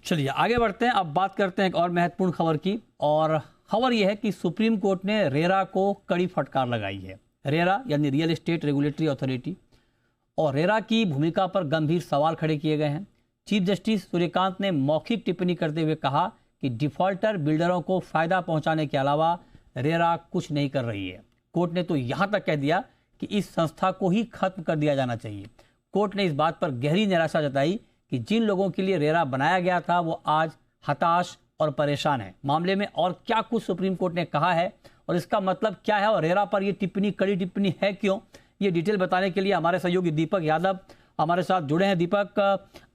चलिए आगे बढ़ते हैं। अब बात करते हैं एक और महत्वपूर्ण खबर की, और खबर यह है कि सुप्रीम कोर्ट ने रेरा को कड़ी फटकार लगाई है। रेरा यानी रियल एस्टेट रेगुलेटरी अथॉरिटी, और रेरा की भूमिका पर गंभीर सवाल खड़े किए गए हैं। चीफ जस्टिस सूर्यकांत ने मौखिक टिप्पणी करते हुए कहा कि डिफॉल्टर बिल्डरों को फायदा पहुंचाने के अलावा रेरा कुछ नहीं कर रही है। कोर्ट ने तो यहां तक कह दिया कि इस संस्था को ही खत्म कर दिया जाना चाहिए। कोर्ट ने इस बात पर गहरी निराशा जताई कि जिन लोगों के लिए रेरा बनाया गया था वो आज हताश और परेशान है। मामले में और क्या कुछ सुप्रीम कोर्ट ने कहा है और इसका मतलब क्या है, और रेरा पर ये टिप्पणी कड़ी टिप्पणी है क्यों, ये डिटेल बताने के लिए हमारे सहयोगी दीपक यादव हमारे साथ जुड़े हैं। दीपक,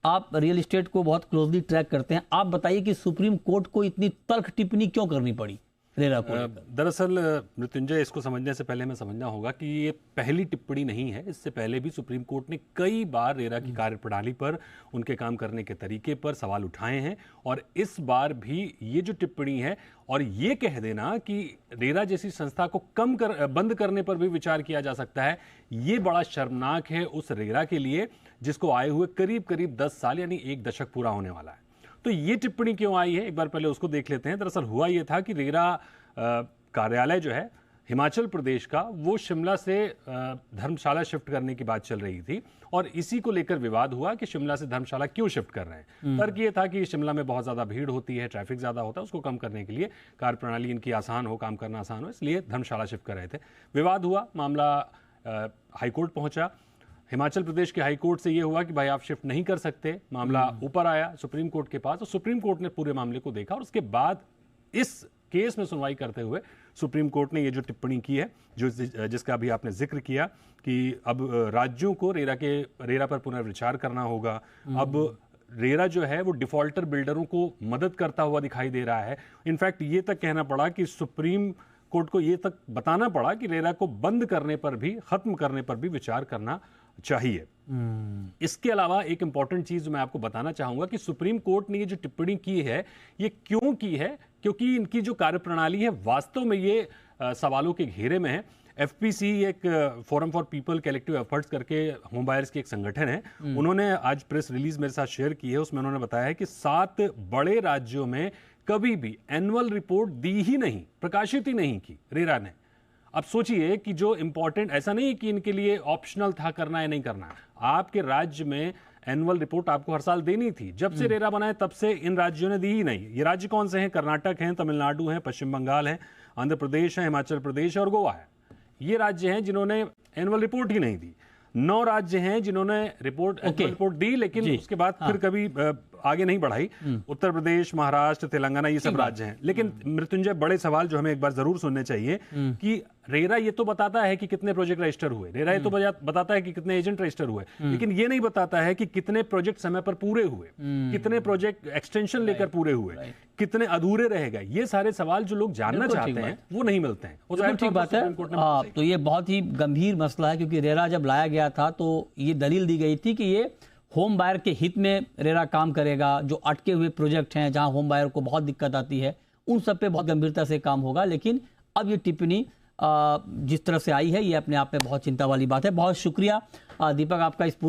आप रियल एस्टेट को बहुत क्लोजली ट्रैक करते हैं, आप बताइए कि सुप्रीम कोर्ट को इतनी तल्ख टिप्पणी क्यों करनी पड़ी रेरा को? दरअसल मृत्युंजय, इसको समझने से पहले हमें समझना होगा कि ये पहली टिप्पणी नहीं है। इससे पहले भी सुप्रीम कोर्ट ने कई बार रेरा की कार्यप्रणाली पर, उनके काम करने के तरीके पर सवाल उठाए हैं, और इस बार भी ये जो टिप्पणी है और ये कह देना कि रेरा जैसी संस्था को बंद करने पर भी विचार किया जा सकता है, ये बड़ा शर्मनाक है उस रेरा के लिए जिसको आए हुए करीब करीब 10 साल यानी 1 दशक पूरा होने वाला है। तो ये टिप्पणी क्यों आई है, एक बार पहले उसको देख लेते हैं। दरअसल हुआ ये था कि रेरा कार्यालय जो है हिमाचल प्रदेश का, वो शिमला से धर्मशाला शिफ्ट करने की बात चल रही थी, और इसी को लेकर विवाद हुआ कि शिमला से धर्मशाला क्यों शिफ्ट कर रहे हैं। तर्क ये था कि शिमला में बहुत ज़्यादा भीड़ होती है, ट्रैफिक ज़्यादा होता है, उसको कम करने के लिए कार्यप्रणाली इनकी आसान हो, काम करना आसान हो, इसलिए धर्मशाला शिफ्ट कर रहे थे। विवाद हुआ, मामला हाईकोर्ट पहुंचा। हिमाचल प्रदेश के हाई कोर्ट से ये हुआ कि भाई आप शिफ्ट नहीं कर सकते। मामला ऊपर आया सुप्रीम कोर्ट के पास, और सुप्रीम कोर्ट ने पूरे मामले को देखा, और उसके बाद इस केस में सुनवाई करते हुए सुप्रीम कोर्ट ने ये जो टिप्पणी की है, जिसका भी आपने जिक्र किया कि अब राज्यों को रेरा पर पुनर्विचार करना होगा। अब रेरा जो है वो डिफॉल्टर बिल्डरों को मदद करता हुआ दिखाई दे रहा है। इनफैक्ट ये तक कहना पड़ा कि सुप्रीम कोर्ट को ये तक बताना पड़ा कि रेरा को बंद करने पर भी, खत्म करने पर भी विचार करना चाहिए। इसके अलावा एक इंपॉर्टेंट चीज मैं आपको बताना चाहूंगा कि सुप्रीम कोर्ट ने ये जो टिप्पणी की है, ये क्यों की है, क्योंकि इनकी जो कार्यप्रणाली है वास्तव में ये सवालों के घेरे में है। एफपीसी, एक forum for people collective efforts करके होम बायर्स की एक संगठन है, उन्होंने आज प्रेस रिलीज मेरे साथ शेयर की है। उसमें उन्होंने बताया है कि 7 बड़े राज्यों में कभी भी एनुअल रिपोर्ट दी ही नहीं, प्रकाशित ही नहीं की रेरा ने। अब सोचिए कि जो इंपॉर्टेंट, ऐसा नहीं कि इनके लिए ऑप्शनल था करना या नहीं करना, आपके राज्य में एनुअल रिपोर्ट आपको हर साल देनी थी। जब से रेरा बना है तब से इन राज्यों ने दी ही नहीं। ये राज्य कौन से हैं? कर्नाटक हैं, तमिलनाडु हैं, पश्चिम बंगाल है, आंध्र प्रदेश है, हिमाचल प्रदेश और गोवा है। ये राज्य हैं जिन्होंने एनुअल रिपोर्ट ही नहीं दी। 9 राज्य हैं जिन्होंने रिपोर्ट दी, लेकिन उसके बाद फिर कभी आगे नहीं बढ़ाई। उत्तर प्रदेश, महाराष्ट्र, तेलंगाना, ये सब राज्य हैं। लेकिन मृत्युंजय, बड़े सवाल जो हमें एक बार जरूर सुनने चाहिए कि रेरा ये तो बताता है कि कितने प्रोजेक्ट रजिस्टर हुए, रेरा ये तो बताता है कि कितने एजेंट रजिस्टर हुए, लेकिन ये नहीं बताता है कि कितने प्रोजेक्ट समय पर पूरे हुए, कितने प्रोजेक्ट एक्सटेंशन लेकर पूरे हुए, कितने अधूरे रह गए। ये सारे सवाल जो लोग जानना चाहते हैं वो नहीं मिलते हैं। ठीक बात है। तो ये बहुत ही गंभीर मसला है, क्योंकि रेरा जब लाया गया था तो ये दलील दी गई थी कि ये होम बायर के हित में रेरा काम करेगा। जो अटके हुए प्रोजेक्ट हैं, जहां होम बायर को बहुत दिक्कत आती है, उन सब पे बहुत गंभीरता से काम होगा। लेकिन अब ये टिप्पणी जिस तरह से आई है, ये अपने आप में बहुत चिंता वाली बात है। बहुत शुक्रिया दीपक आपका इस